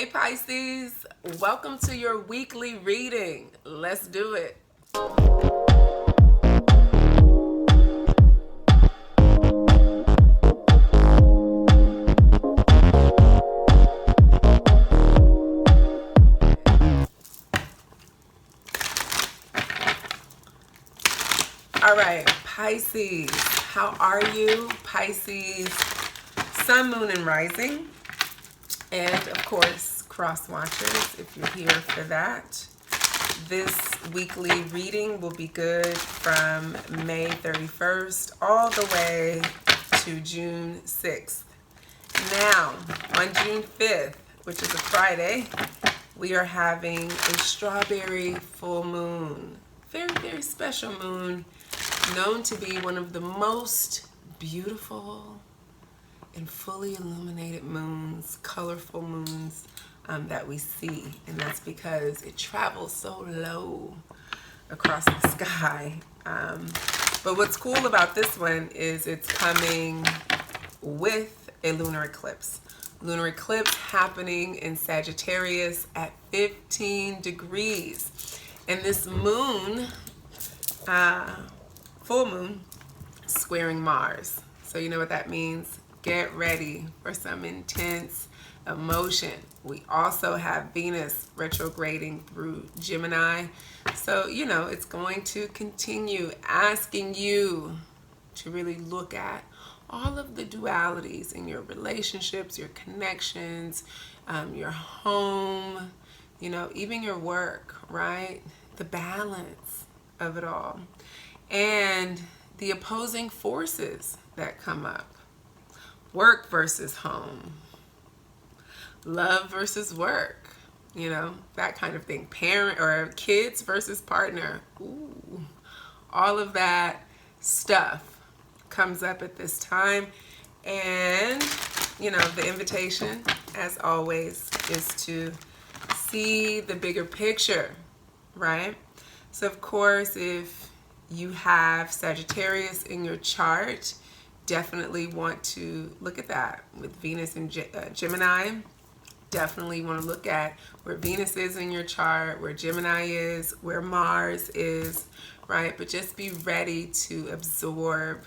Hey Pisces, welcome to your weekly reading. Let's do it. All right, Pisces, how are you? Pisces, Sun, Moon, and Rising. And of course, cross watchers, if you're here for that. This weekly reading will be good from May 31st all the way to June 6th. Now, on June 5th, which is a Friday, we are having a strawberry full moon. Very, very special moon, known to be one of the most beautiful and fully illuminated moons, colorful moons that we see. And that's because it travels so low across the sky. But what's cool about this one is it's coming with a lunar eclipse. Lunar eclipse happening in Sagittarius at 15 degrees. And this moon, full moon, squaring Mars. So you know what that means? Get ready for some intense emotion. We also have Venus retrograding through Gemini. So, you know, it's going to continue asking you to really look at all of the dualities in your relationships, your connections, your home, you know, even your work, right? The balance of it all. And the opposing forces that come up. Work versus home. Love versus work. You know, that kind of thing. Parent or kids versus partner. Ooh. All of that stuff comes up at this time. And, you know, the invitation, as always, is to see the bigger picture, right? So, of course, if you have Sagittarius in your chart, definitely want to look at that with Venus and Gemini. Definitely want to look at where Venus is in your chart, where Gemini is, where Mars is, right? But just be ready to absorb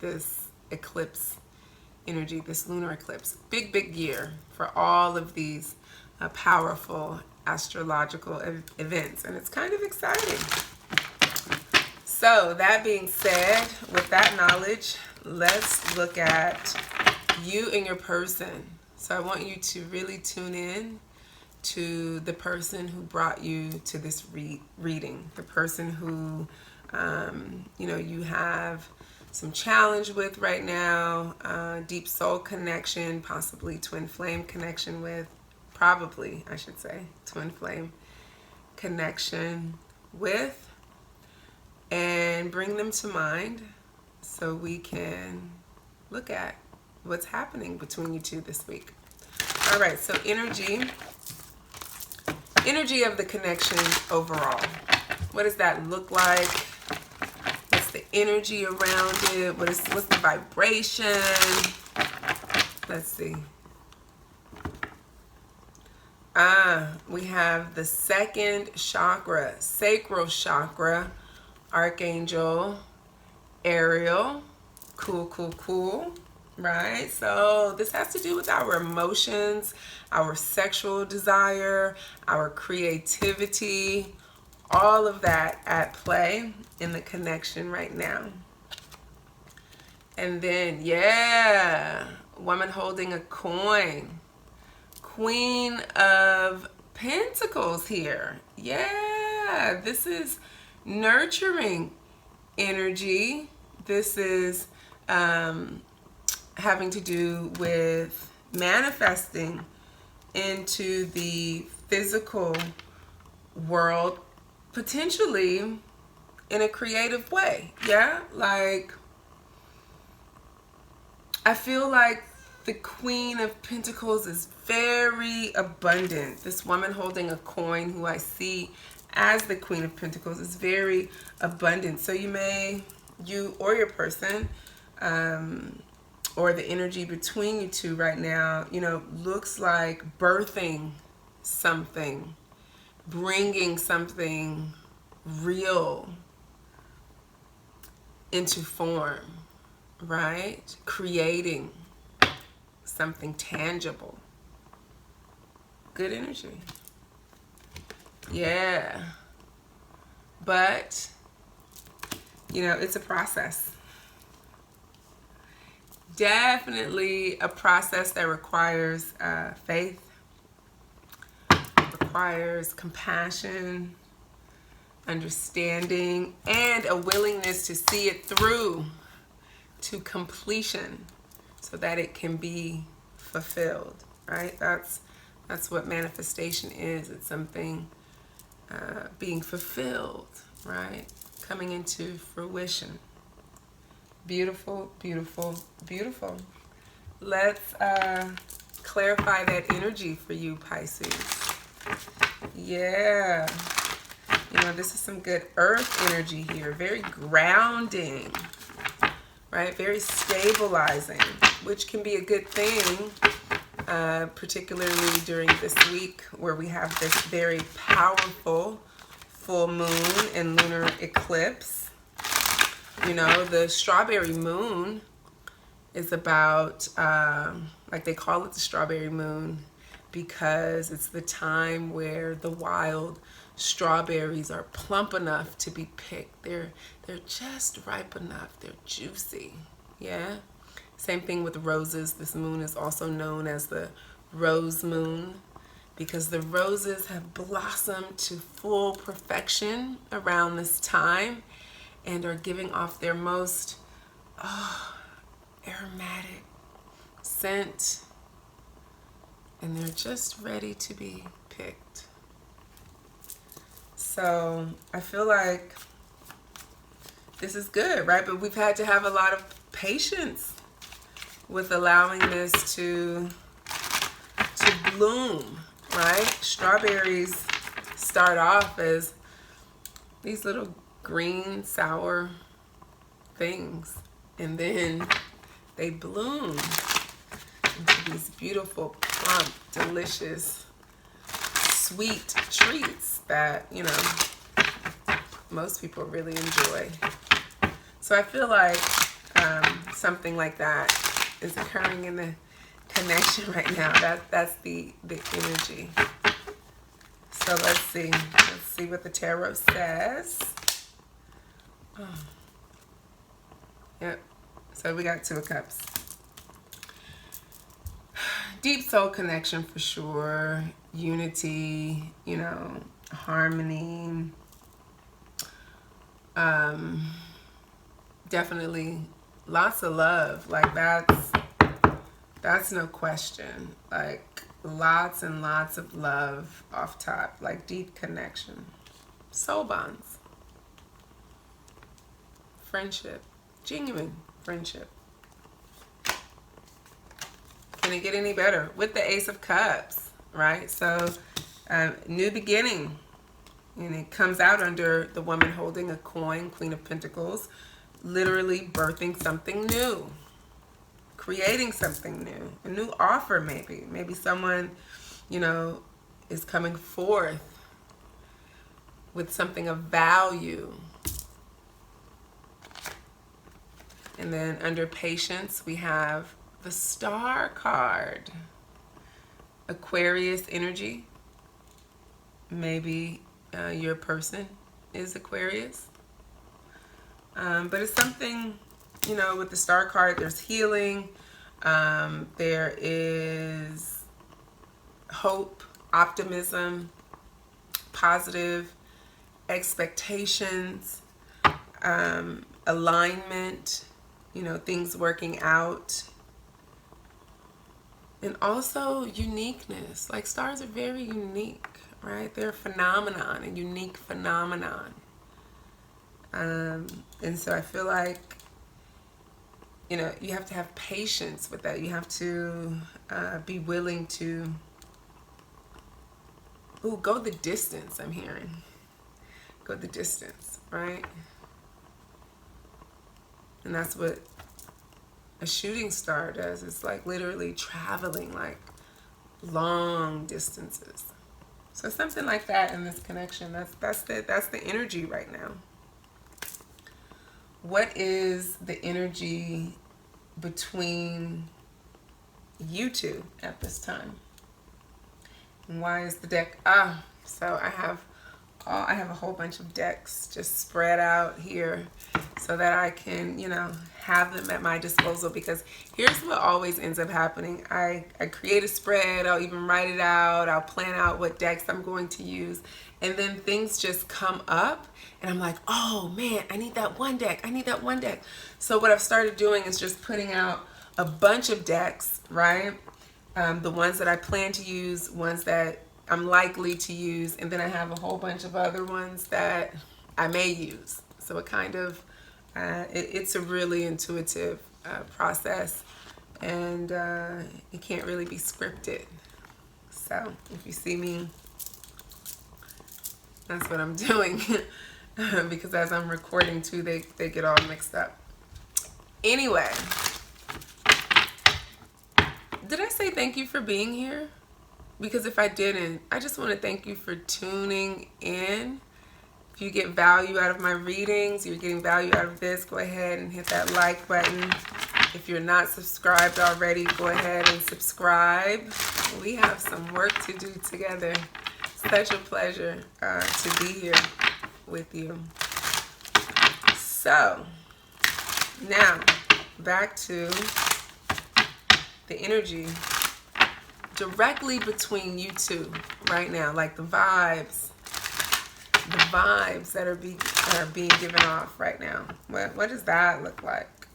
this eclipse energy, this lunar eclipse. Big, big year for all of these powerful astrological events. And it's kind of exciting. So that being said, with that knowledge, let's look at you and your person. So I want you to really tune in to the person who brought you to this reading, the person who, you know, you have some challenge with right now, deep soul connection, possibly twin flame connection with, probably, I should say, twin flame connection with. And bring them to mind so we can look at what's happening between you two this week. All right, so energy of the connection overall. What does that look like? What's the energy around it? What's the vibration? Let's see. We have the second chakra, sacral chakra, Archangel Ariel. Cool, right? So this has to do with our emotions, our sexual desire, our creativity, all of that at play in the connection right now. And then, yeah, woman holding a coin. Queen of Pentacles here. Yeah, this is nurturing energy. This is having to do with manifesting into the physical world, potentially in a creative way. Yeah, like I feel like the Queen of Pentacles is very abundant. This woman holding a coin, who I see as the Queen of Pentacles, is very abundant. So you or your person or the energy between you two right now, you know, looks like birthing something, bringing something real into form, right? Creating something tangible. Good energy. Yeah. But, you know, it's a process. Definitely a process that requires faith, requires compassion, understanding, and a willingness to see it through to completion so that it can be fulfilled, right? That's what manifestation is. It's something being fulfilled, right? Coming into fruition. Beautiful, beautiful, beautiful. Let's clarify that energy for you, Pisces. Yeah. You know, this is some good earth energy here. Very grounding, right? Very stabilizing, which can be a good thing, particularly during this week where we have this very powerful full moon and lunar eclipse. You know, the strawberry moon is about, like they call it the strawberry moon because it's the time where the wild strawberries are plump enough to be picked. They're just ripe enough. They're juicy. Yeah. Same thing with roses. This moon is also known as the rose moon because the roses have blossomed to full perfection around this time and are giving off their most aromatic scent, and they're just ready to be picked. So I feel like this is good, right? But we've had to have a lot of patience with allowing this to bloom, right? Strawberries start off as these little green, sour things, and then they bloom into these beautiful, plump, delicious, sweet treats that, you know, most people really enjoy. So I feel like something like that is occurring in the connection right now. That's the energy. So let's see. Let's see what the tarot says. Oh. Yep. So we got Two of Cups. Deep soul connection for sure. Unity, you know, harmony. Definitely lots of love. Like that's no question. Like lots and lots of love off top. Like deep connection. Soul bonds. Friendship. Genuine friendship. Can it get any better? With the Ace of Cups, right? So, new beginning. And it comes out under the woman holding a coin, Queen of Pentacles, literally birthing something new. Creating something new. A new offer, maybe. Maybe someone, you know, is coming forth with something of value. And then under patience, we have the Star card. Aquarius energy. Maybe your person is Aquarius. But it's something, you know, with the Star card, there's healing. There is hope, optimism, positive expectations, alignment, you know, things working out. And also uniqueness. Like stars are very unique, right? They're a phenomenon, a unique phenomenon. And so I feel like, you know, you have to have patience with that. You have to be willing to go the distance, I'm hearing. Go the distance, right? And that's what a shooting star does. It's like literally traveling like long distances. So something like that in this connection. That's the energy right now. What is the energy between you two at this time? And why is the deck? So I have a whole bunch of decks just spread out here so that I can, have them at my disposal, because here's what always ends up happening. I create a spread, I'll even write it out, I'll plan out what decks I'm going to use, and then things just come up and I'm like, oh man, I need that one deck, I need that one deck. So what I've started doing is just putting out a bunch of decks, right? The ones that I plan to use, ones that I'm likely to use, and then I have a whole bunch of other ones that I may use. So it kind of, it's a really intuitive process, and it can't really be scripted. So if you see me, that's what I'm doing. Because as I'm recording too, they get all mixed up. Anyway, did I say thank you for being here? Because if I didn't, I just want to thank you for tuning in. If you get value out of my readings, you're getting value out of this, go ahead and hit that like button. If you're not subscribed already, go ahead and subscribe. We have some work to do together. Such a pleasure to be here with you. So, now, back to the energy directly between you two right now, like the vibes that are being given off right now. What does that look like?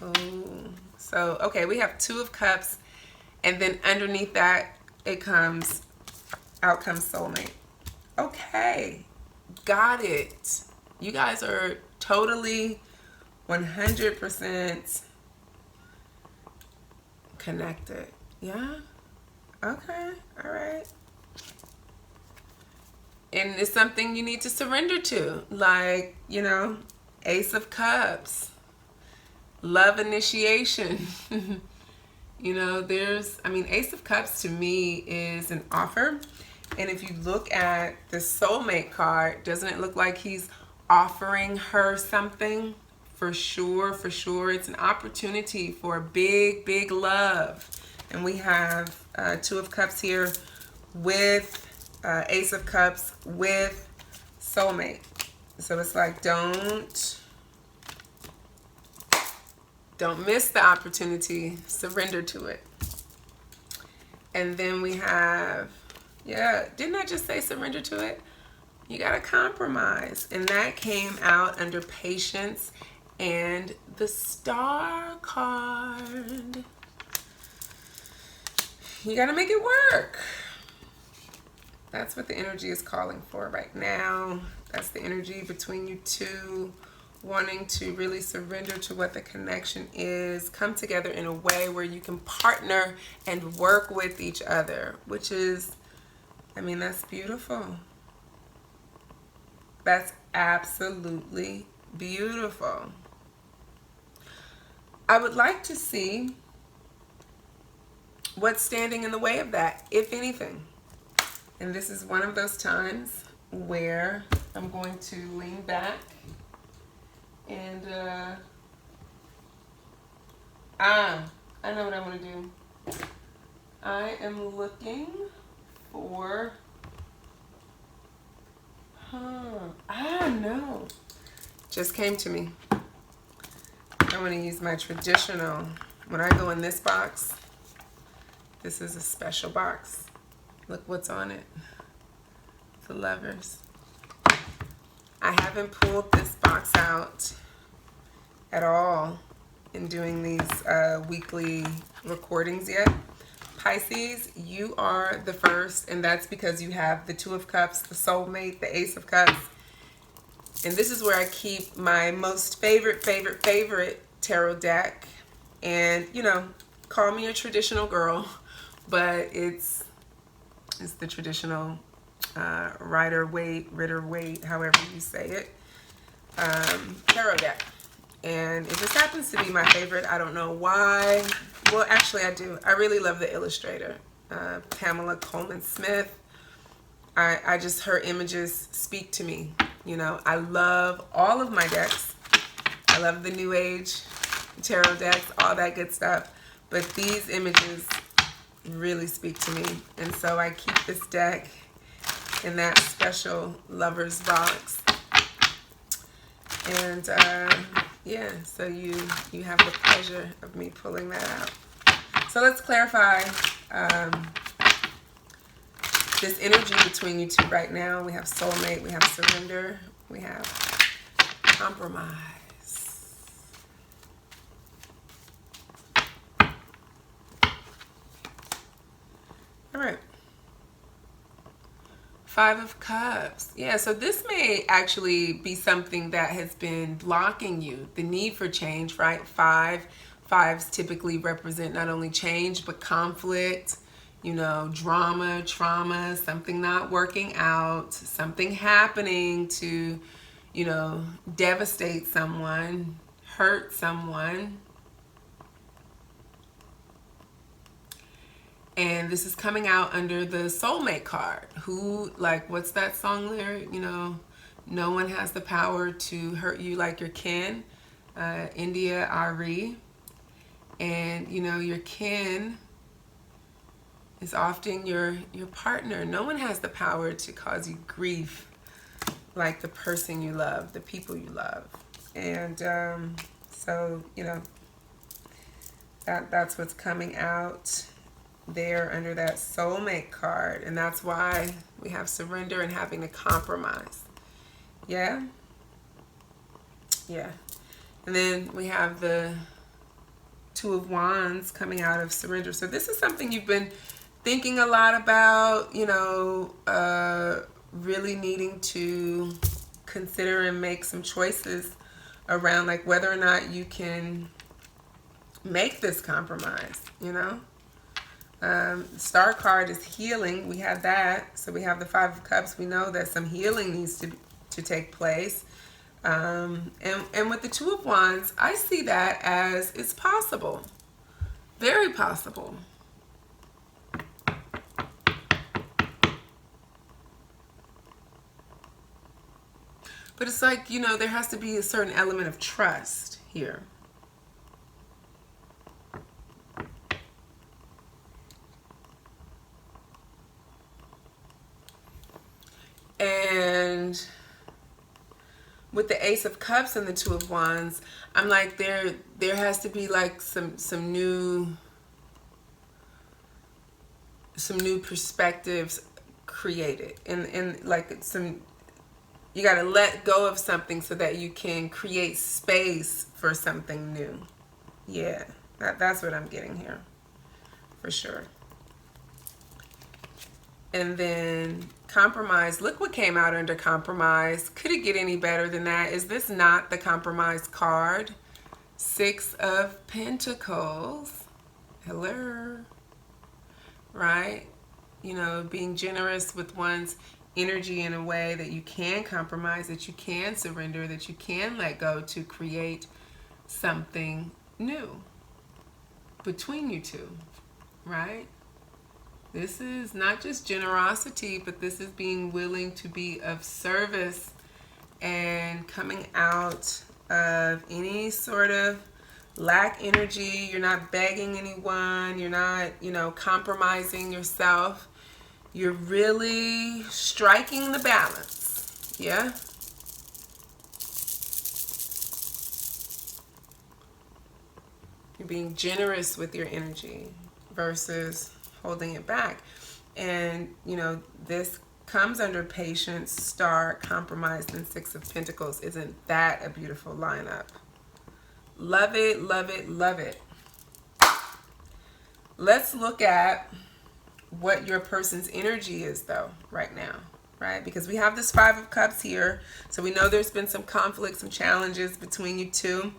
Oh, so okay, we have Two of Cups, and then underneath that out comes soulmate. Okay, got it. You guys are totally 100% connected. Yeah? Okay. All right. And it's something you need to surrender to. Like, Ace of Cups. Love initiation. Ace of Cups to me is an offer. And if you look at the soulmate card, doesn't it look like he's offering her something? For sure, for sure. It's an opportunity for big, big love. And we have Two of Cups here with Ace of Cups with soulmate. So it's like, don't miss the opportunity. Surrender to it. And then we have, didn't I just say surrender to it? You got to compromise. And that came out under patience and the Star card. You got to make it work. That's what the energy is calling for right now. That's the energy between you two, wanting to really surrender to what the connection is, come together in a way where you can partner and work with each other, which is, that's beautiful. That's absolutely beautiful. I would like to see what's standing in the way of that, if anything. And this is one of those times where I'm going to lean back and I know what I want to do. I am looking for no. Just came to me. I want to use my traditional. When I go in this box, this is a special box. Look what's on it. The Lovers. I haven't pulled this box out at all in doing these weekly recordings yet. Pisces, you are the first, and that's because you have the Two of Cups, the soulmate, the Ace of Cups. And this is where I keep my most favorite tarot deck. And, call me a traditional girl, but it's the traditional Rider-Waite, however you say it, tarot deck. And it just happens to be my favorite. I don't know why. Well, actually I do. I really love the illustrator, Pamela Coleman Smith. I just, her images speak to me. You know, I love all of my decks. I love the New Age tarot decks, all that good stuff. But these images really speak to me. And so I keep this deck in that special lover's box. And yeah, so you have the pleasure of me pulling that out. So let's clarify this energy between you two right now. We have soulmate, we have surrender, we have compromise. All right. 5 of Cups. Yeah, so this may actually be something that has been blocking you. The need for change, right? Fives typically represent not only change, but conflict, you know, drama, trauma, something not working out, something happening to, you know, devastate someone, hurt someone. And this is coming out under the soulmate card. Who, like, what's that song lyric? You know, no one has the power to hurt you like your kin. India Ari. And, you know, your kin is often your partner. No one has the power to cause you grief like the person you love, the people you love. And so, you know, that's what's coming out there under that soulmate card. And that's why we have surrender and having to compromise. Yeah? Yeah. And then we have the 2 of Wands coming out of surrender. So this is something you've been thinking a lot about, you know, really needing to consider and make some choices around, like, whether or not you can make this compromise, you know? Star card is healing. We have that. So we have the 5 of Cups. We know that some healing needs to take place. And with the 2 of Wands, I see that as it's possible. Very possible. But it's like, you know, there has to be a certain element of trust here. And with the Ace of Cups and the 2 of Wands, I'm like, there has to be like some new perspectives created, and like you got to let go of something so that you can create space for something new. Yeah, that's what I'm getting here for sure. And then compromise. Look what came out under compromise. Could it get any better than that? Is this not the compromise card? 6 of Pentacles. Hello. Right? You know, being generous with one's energy in a way that you can compromise, that you can surrender, that you can let go to create something new between you two. Right? This is not just generosity, but this is being willing to be of service and coming out of any sort of lack energy. You're not begging anyone. You're not, you know, compromising yourself. You're really striking the balance. Yeah? You're being generous with your energy versus holding it back. And, you know, this comes under patience, star, compromise, and 6 of Pentacles. Isn't that a beautiful lineup? Love it, love it, love it. Let's look at what your person's energy is, though, right now, right? Because we have this 5 of Cups here. So we know there's been some conflict, some challenges between you two.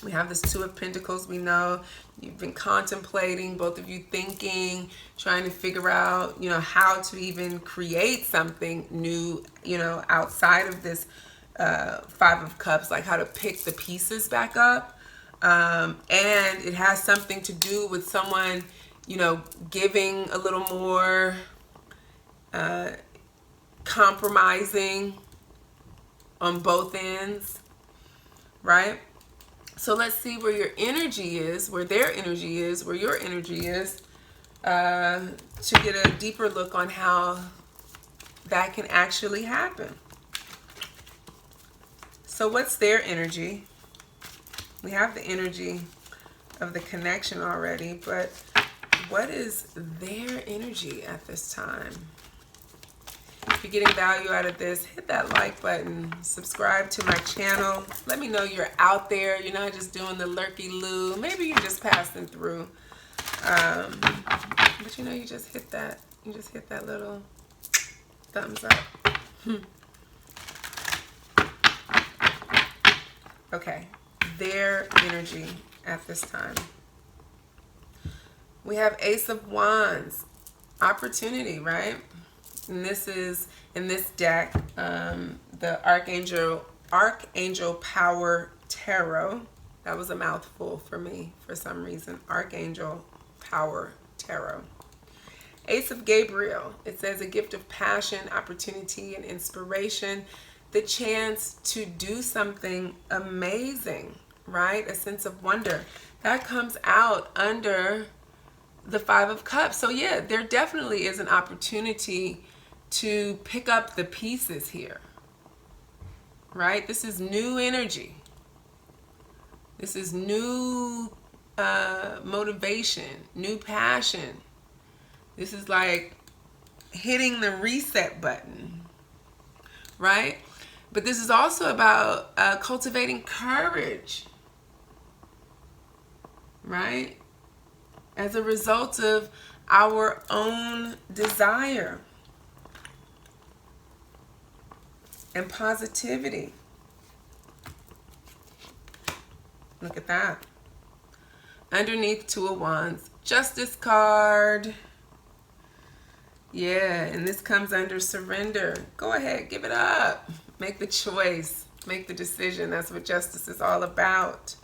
We have this 2 of Pentacles. We know you've been contemplating, both of you thinking, trying to figure out, you know, how to even create something new, you know, outside of this Five of Cups, like how to pick the pieces back up. And it has something to do with someone, you know, giving a little more, compromising on both ends, right? So let's see where your energy is, where their energy is, where your energy is, to get a deeper look on how that can actually happen. So what's their energy? We have the energy of the connection already, but what is their energy at this time? If you're getting value out of this, hit that like button, subscribe to my channel. Let me know you're out there. You're not just doing the lurky-loo. Maybe you're just passing through. But you know, you just hit that little thumbs up. Okay, their energy at this time. We have Ace of Wands, opportunity, right? And this is, in this deck, the Archangel Power Tarot. That was a mouthful for me for some reason. Archangel Power Tarot. Ace of Gabriel. It says a gift of passion, opportunity, and inspiration. The chance to do something amazing, right? A sense of wonder. That comes out under the Five of Cups. So yeah, there definitely is an opportunity to pick up the pieces here, right? This is new energy. This is new motivation, new passion. This is like hitting the reset button, right? But this is also about cultivating courage, right? As a result of our own desire and positivity. Look at that. Underneath, Two of Wands, Justice card. Yeah, and this comes under surrender. Go ahead, give it up. Make the choice. Make the decision. That's what justice is all about.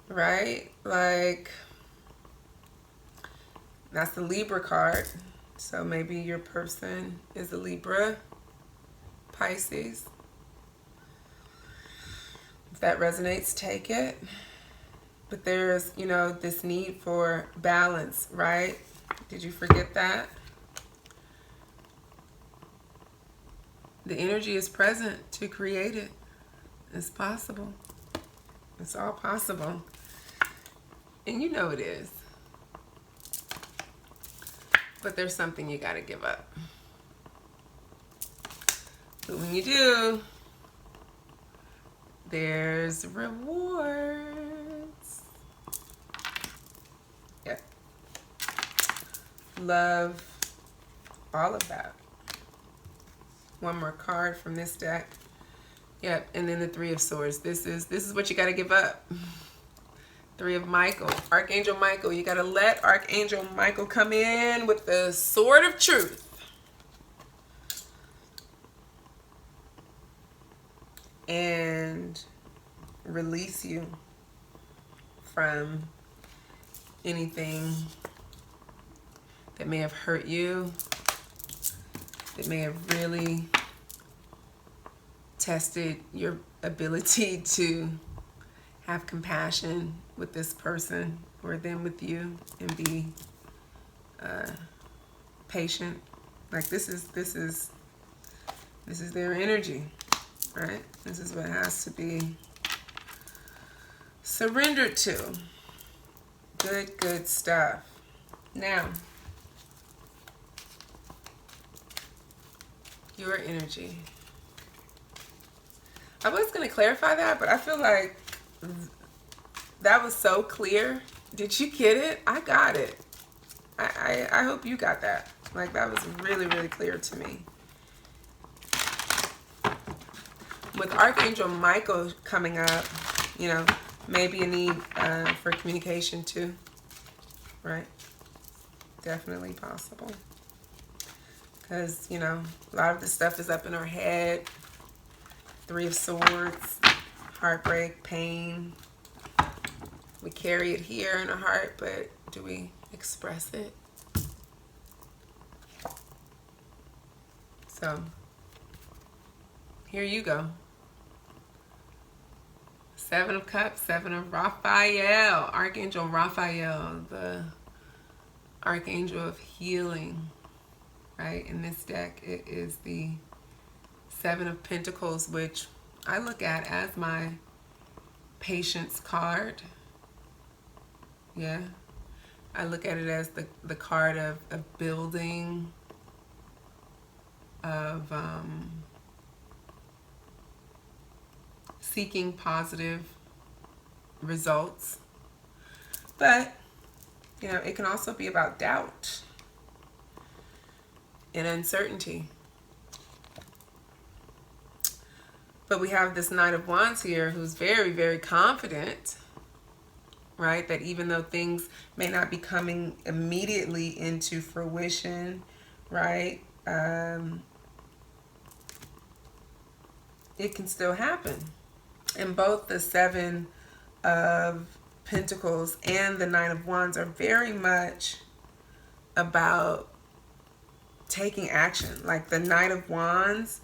Right? Like, that's the Libra card. So maybe your person is a Libra, Pisces. If that resonates, take it. But there's, you know, this need for balance, right? Did you forget that? The energy is present to create it. It's possible. It's all possible. And you know it is. But there's something you got to give up. But when you do, there's rewards. Yep. Love all of that. One more card from this deck. Yep, and then the Three of Swords. This is what you got to give up. Three of Michael, Archangel Michael. You got to let Archangel Michael come in with the sword of truth. And release you from anything that may have hurt you, that may have really tested your ability to have compassion with this person or them with you, and be patient. Like this is their energy, right? This is what has to be surrendered to. Good stuff. Now, your energy. I was going to clarify that, but I feel like that was so clear. Did you get it? I got it. I hope you got that. Like, that was really, really clear to me. With Archangel Michael coming up, you know, maybe a need for communication too, right? Definitely possible. Because, you know, a lot of this stuff is up in our head. Three of Swords, heartbreak, pain. We carry it here in our heart, but do we express it? So, here you go. Seven of Cups, Seven of Raphael, Archangel Raphael, the Archangel of healing, right? In this deck, it is the Seven of Pentacles, which I look at as my patience card. Yeah. I look at it as the card of building, of seeking positive results. But, you know, it can also be about doubt and uncertainty. But we have this Knight of Wands here who's very, very confident, right? That even though things may not be coming immediately into fruition, right? It can still happen. And both the Seven of Pentacles and the Knight of Wands are very much about taking action. Like the Knight of Wands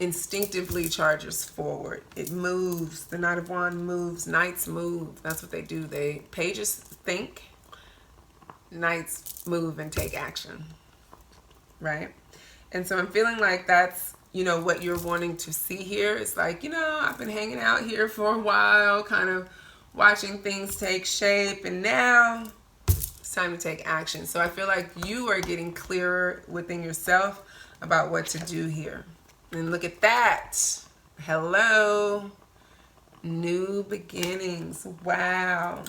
instinctively charges forward. It moves. The Knight of Wands moves. Knights move. That's what they do. Pages think. Knights move and take action. Right? And so I'm feeling like that's, you know, what you're wanting to see here. It's like, you know, I've been hanging out here for a while, kind of watching things take shape, and now it's time to take action. So I feel like you are getting clearer within yourself about what to do here. And look at that. Hello. New beginnings. Wow.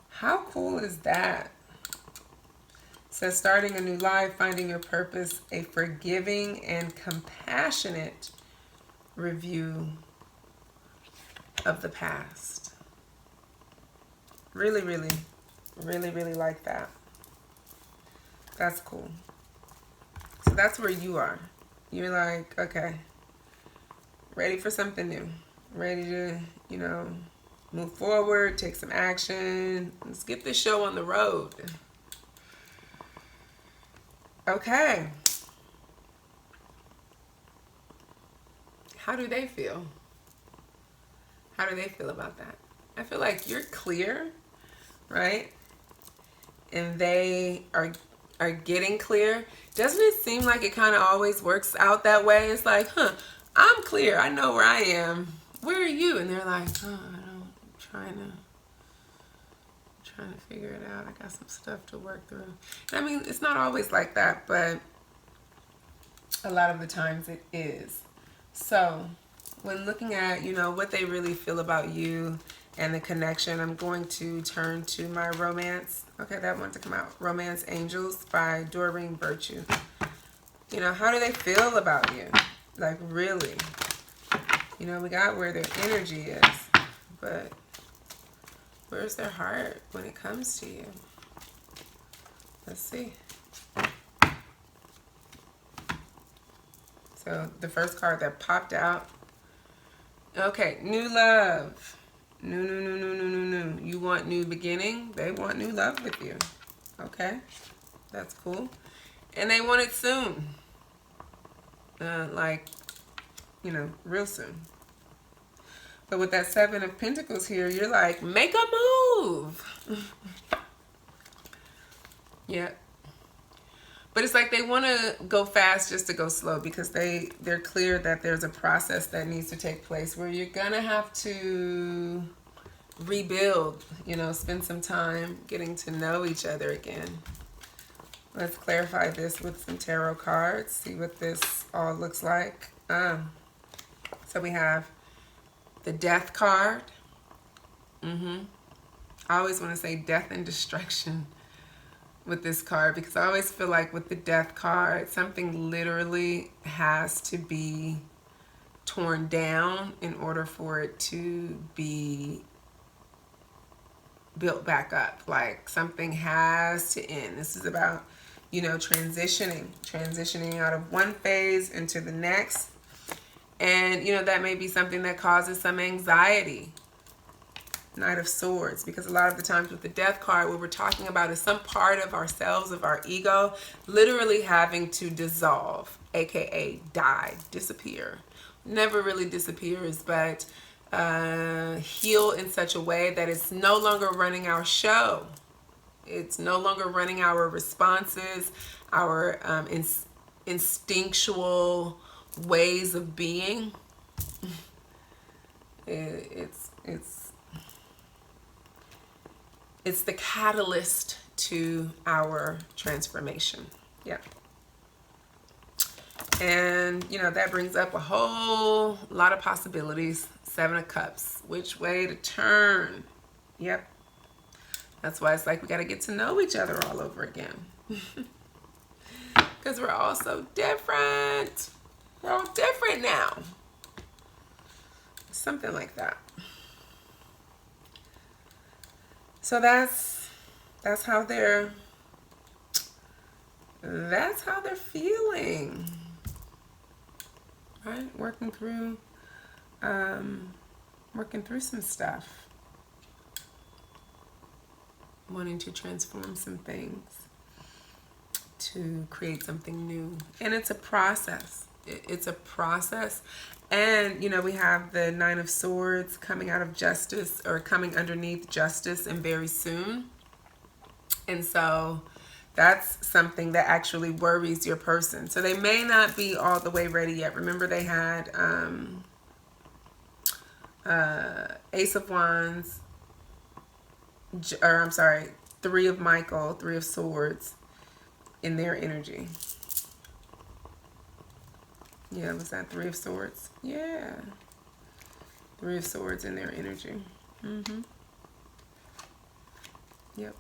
How cool is that? It says starting a new life, finding your purpose, a forgiving and compassionate review of the past. Really, really, really, really like that. That's cool. So that's where you are. You're like, okay, ready for something new. Ready to, you know, move forward, take some action. Let's get this show on the road. Okay. How do they feel? How do they feel about that? I feel like you're clear, right? And they are getting clear. Doesn't it seem like it kind of always works out that way? It's like, I'm clear. I know where I am. Where are you? And they're like, I don't, trying to figure it out. I got some stuff to work through. And I mean, it's not always like that, but a lot of the times it is. So when looking at, you know, what they really feel about you and the connection, I'm going to turn to my romance. Okay, that one to come out. Romance Angels by Doreen Virtue. You know, how do they feel about you? Like, really? You know, we got where their energy is, but where's their heart when it comes to you? Let's see. So the first card that popped out. Okay, new love. New. You want new beginning. They want new love with you. Okay, that's cool. And they want it soon. Like, you know, real soon. But with that Seven of Pentacles here, you're like, make a move. Yeah. But it's like they want to go fast just to go slow, because they're clear that there's a process that needs to take place where you're going to have to rebuild, you know, spend some time getting to know each other again. Let's clarify this with some tarot cards, see what this all looks like. So we have the Death card. I always want to say death and destruction with this card, because I always feel like with the Death card, something literally has to be torn down in order for it to be built back up. Like, something has to end. This is about, you know, transitioning out of one phase into the next. And, you know, that may be something that causes some anxiety. Knight of Swords, because a lot of the times with the Death card, what we're talking about is some part of ourselves, of our ego, literally having to dissolve, aka die, disappear. Never really disappears, but heal in such a way that it's no longer running our show. It's no longer running our responses, our instinctual ways of being. It's the catalyst to our transformation. Yep. And, you know, that brings up a whole lot of possibilities. Seven of Cups. Which way to turn? Yep. That's why it's like we got to get to know each other all over again. Because we're all so different. We're all different now. Something like that. So that's how they're feeling, right? Working through some stuff, wanting to transform some things, to create something new, and it's a process. It's a process. And, you know, we have the Nine of Swords coming out of Justice, or coming underneath Justice, and very soon. And so that's something that actually worries your person. So they may not be all the way ready yet. Remember, they had Ace of Wands, or I'm sorry, Three of Michael, Three of Swords in their energy. Yeah, was that Three of Swords? Yeah. Three of Swords in their energy. Yep.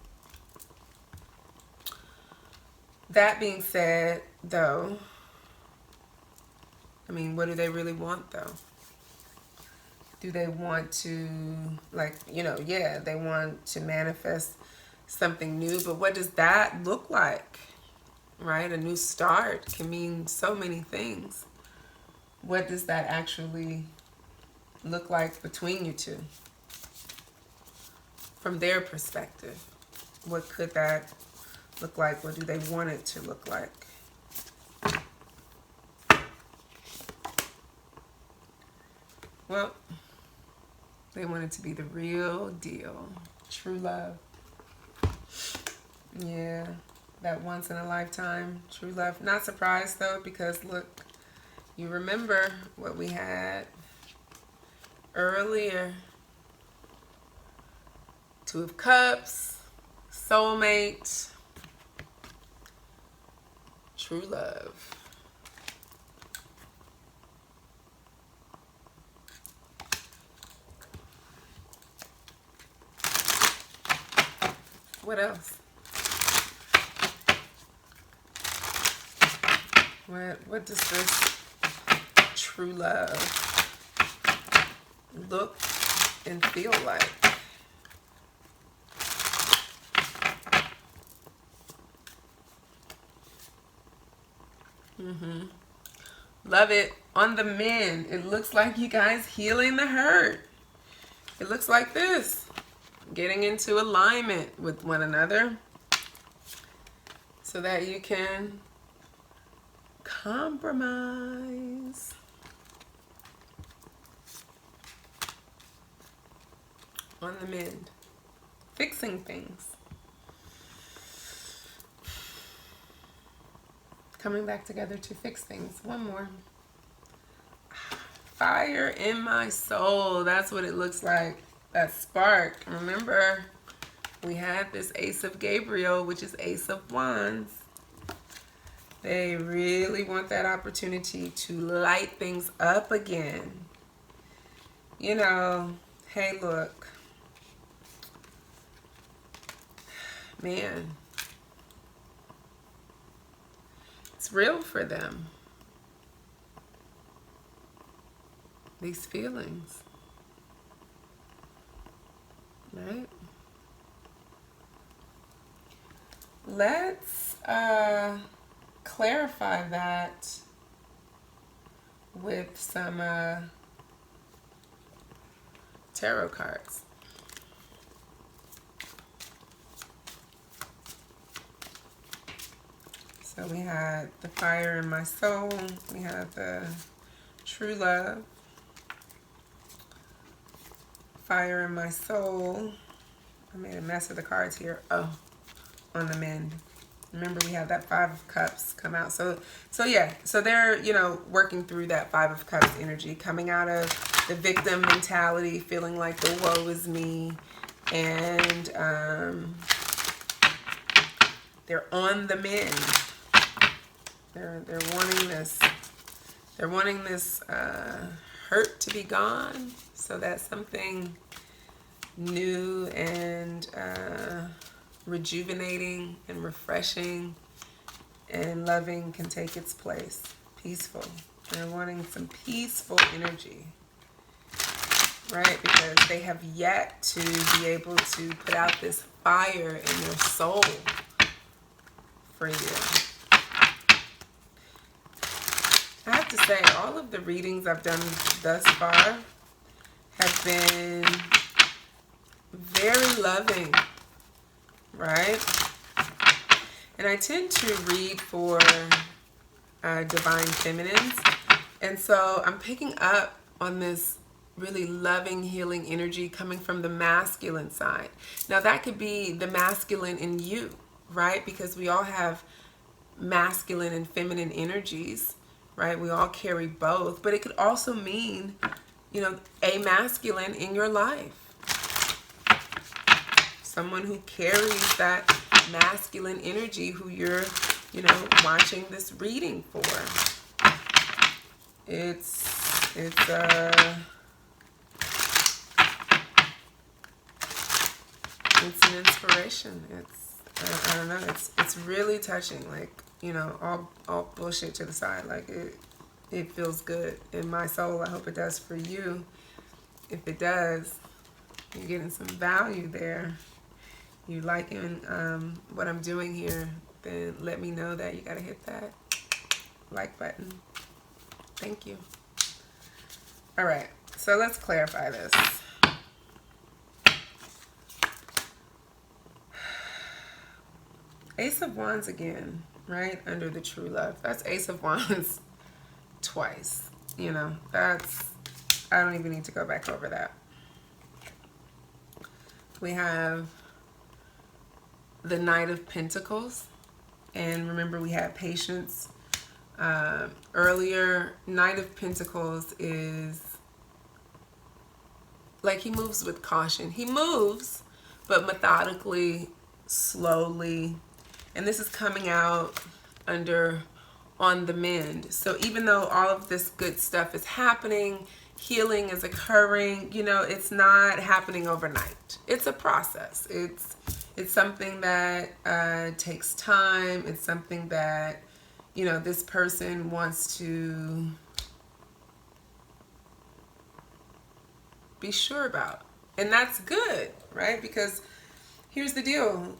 That being said, though, I mean, what do they really want, though? Do they want to, like, you know, yeah, they want to manifest something new, but what does that look like, right? A new start can mean so many things. What does that actually look like between you two? From their perspective, what could that look like? What do they want it to look like? Well, they want it to be the real deal. True love. Yeah, that once in a lifetime true love. Not surprised, though, because look, you remember what we had earlier. Two of Cups, soulmate, true love. What else? What does this true love look and feel like? Love it. On the men, it looks like you guys healing the hurt. It looks like this. Getting into alignment with one another so that you can compromise. On the mend. Fixing things. Coming back together to fix things. One more. Fire in my soul. That's what it looks like. That spark. Remember, we had this Ace of Gabriel, which is Ace of Wands. They really want that opportunity to light things up again. You know, hey, look. Man. It's real for them. These feelings. Right? Let's clarify that with some tarot cards. So we had the fire in my soul. We had the true love. Fire in my soul. I made a mess of the cards here. Oh, on the mend. Remember, we had that Five of Cups come out. So yeah. So they're, you know, working through that Five of Cups energy, coming out of the victim mentality, feeling like the woe is me, and they're on the mend. They're wanting this. They're wanting this hurt to be gone, so that something new and rejuvenating and refreshing and loving can take its place. Peaceful. They're wanting some peaceful energy, right? Because they have yet to be able to put out this fire in their soul for you. I have to say, all of the readings I've done thus far have been very loving, right? And I tend to read for divine feminines. And so I'm picking up on this really loving, healing energy coming from the masculine side. Now that could be the masculine in you, right? Because we all have masculine and feminine energies, right? We all carry both, but it could also mean, you know, a masculine in your life. Someone who carries that masculine energy who you're, you know, watching this reading for. It's an inspiration. I don't know, it's really touching. Like, you know, all bullshit to the side. Like, it feels good in my soul. I hope it does for you. If it does, you're getting some value there. You liking what I'm doing here, then let me know that. You gotta hit that like button. Thank you. All right, so let's clarify this. Ace of Wands again, right? Under the true love. That's Ace of Wands twice. You know, that's, I don't even need to go back over that. We have the Knight of Pentacles. And remember, we had patience earlier. Knight of Pentacles is like, he moves with caution. He moves, but methodically, slowly. And this is coming out under on the mend. So even though all of this good stuff is happening, healing is occurring, you know, it's not happening overnight. It's a process. It's something that takes time. It's something that, you know, this person wants to be sure about. And that's good, right? Because here's the deal.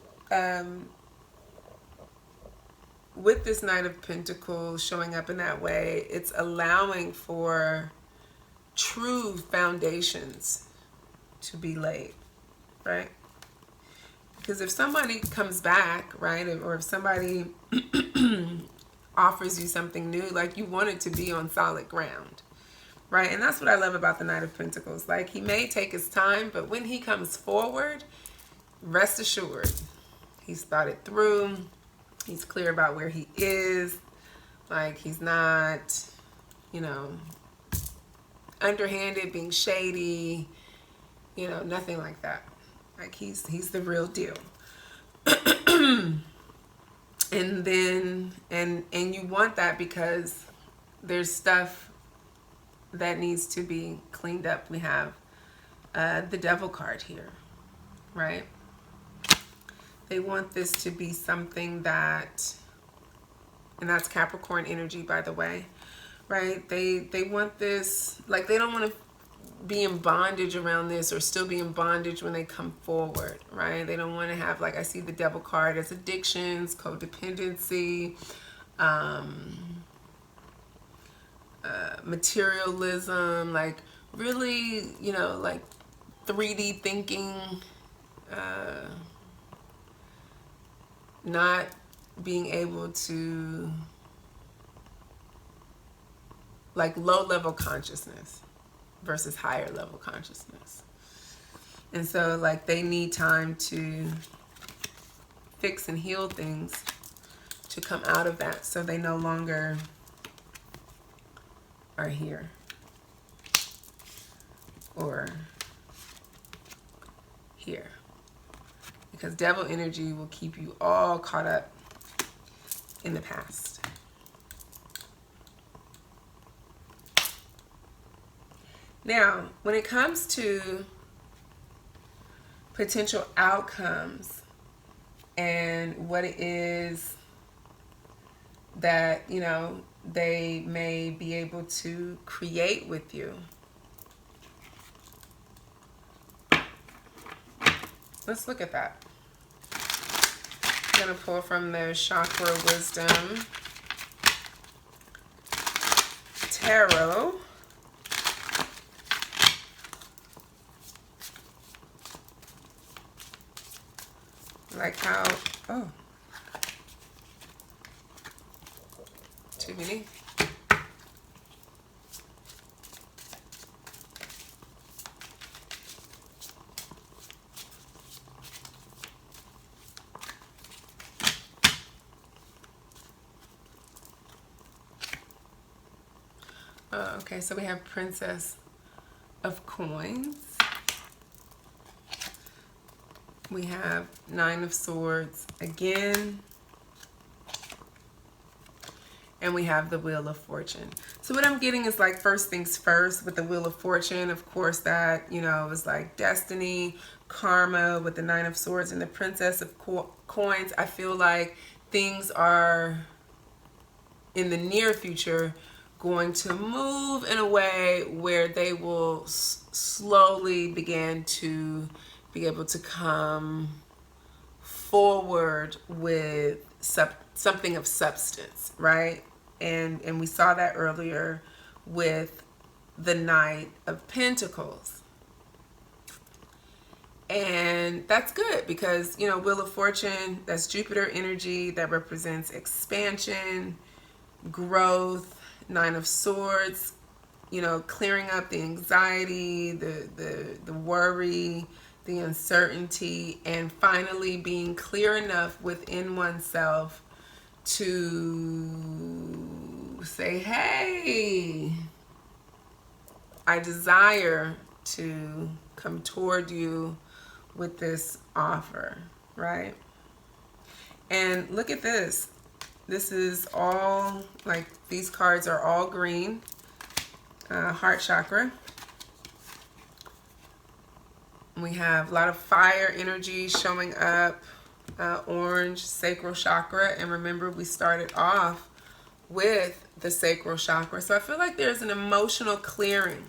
With this Knight of Pentacles showing up in that way, it's allowing for true foundations to be laid, right? Because if somebody comes back, right, or if somebody offers you something new, like, you want it to be on solid ground, right? And that's what I love about the Knight of Pentacles. Like, he may take his time, but when he comes forward, rest assured, he's thought it through. He's clear about where he is. Like, he's not, you know, underhanded, being shady, you know, nothing like that. Like, he's the real deal. And then, and you want that because there's stuff that needs to be cleaned up. We have the Devil card here, right? They want this to be something that, and that's Capricorn energy, by the way, right? They want this, like, they don't want to be in bondage around this or still be in bondage when they come forward, right? They don't want to have, like, I see the Devil card as addictions, codependency, materialism, like really, you know, like 3D thinking, not being able to, like low level consciousness versus higher level consciousness. And so like they need time to fix and heal things to come out of that, so they no longer are here or here. Because devil energy will keep you all caught up in the past. Now, when it comes to potential outcomes and what it is that, you know, they may be able to create with you, let's look at that. I'm going to pull from the Chakra Wisdom Tarot. Like how, oh, too many. Okay, so we have Princess of Coins. We have Nine of Swords again. And we have the Wheel of Fortune. So what I'm getting is like first things first with the Wheel of Fortune. Of course that, you know, is like destiny, karma with the Nine of Swords and the Princess of Coins. I feel like things are in the near future going to move in a way where they will slowly begin to be able to come forward with something of substance, right? And we saw that earlier with the Knight of Pentacles. And that's good because, you know, Wheel of Fortune, that's Jupiter energy that represents expansion, growth. Nine of Swords, you know, clearing up the anxiety, the worry, the uncertainty, and finally being clear enough within oneself to say, hey, I desire to come toward you with this offer, right? And look at this. This is all, like, these cards are all green. Heart chakra. We have a lot of fire energy showing up. Orange, sacral chakra. And remember, we started off with the sacral chakra. So I feel like there's an emotional clearing,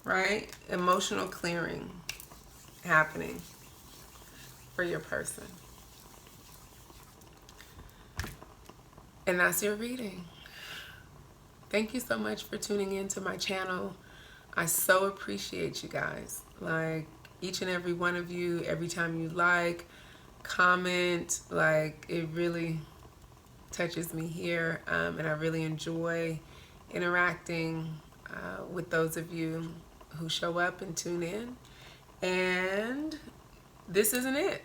right? Emotional clearing happening for your person. And that's your reading. Thank you so much for tuning in to my channel. I so appreciate you guys. Like, each and every one of you, every time you like, comment, like, it really touches me here. And I really enjoy interacting with those of you who show up and tune in. And this isn't it.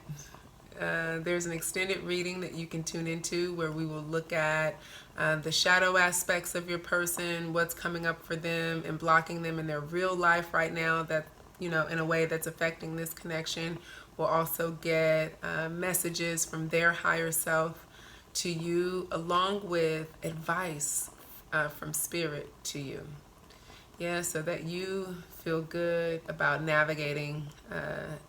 There's an extended reading that you can tune into where we will look at the shadow aspects of your person, what's coming up for them and blocking them in their real life right now that, you know, in a way that's affecting this connection. We'll also get messages from their higher self to you, along with advice from spirit to you. Yeah, so that you feel good about navigating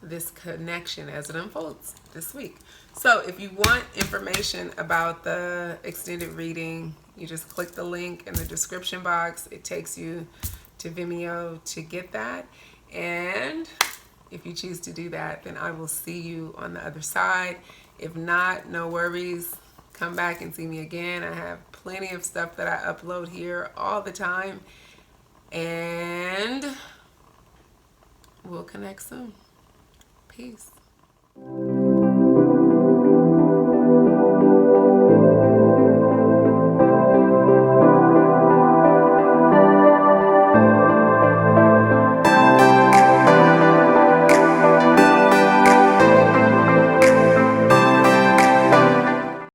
this connection as it unfolds this week. So if you want information about the extended reading, you just click the link in the description box. It takes you to Vimeo to get that. And if you choose to do that, then I will see you on the other side. If not, no worries, come back and see me again. I have plenty of stuff that I upload here all the time. And we'll connect soon. Peace.